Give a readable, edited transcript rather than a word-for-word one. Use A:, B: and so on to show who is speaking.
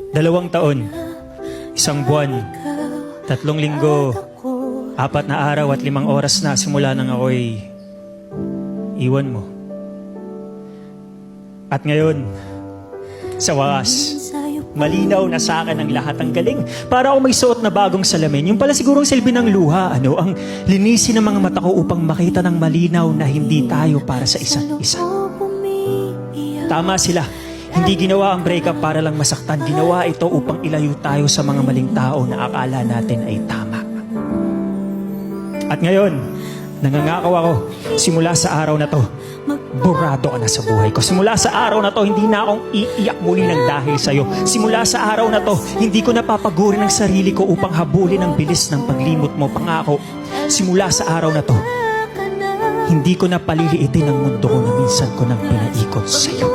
A: 2 taon, 1 buwan, 3 linggo, 4 na araw at 5 oras na simula nang ako'y iwan mo. At ngayon, sa wakas, malinaw na sa akin ang lahat. Ang galing. Para ako may suot na bagong salamin. Yung pala sigurong silbi ng luha. Ang linisin ng mga mata ko upang makita ng malinaw na hindi tayo para sa isa't isa. Tama sila. Hindi ginawa ang breakup para lang masaktan. Ginawa ito upang ilayo tayo sa mga maling tao na akala natin ay tama. At ngayon, nangangako ako, simula sa araw na to, burado ka na sa buhay ko. Simula sa araw na to, hindi na akong iiyak muli ng dahil sa'yo. Simula sa araw na to, hindi ko napapagurin ang sarili ko upang habulin ang bilis ng paglimot mo. Pangako, simula sa araw na to, hindi ko na paliliitin ang mundo ko na minsan ko nang pinaikot sa'yo.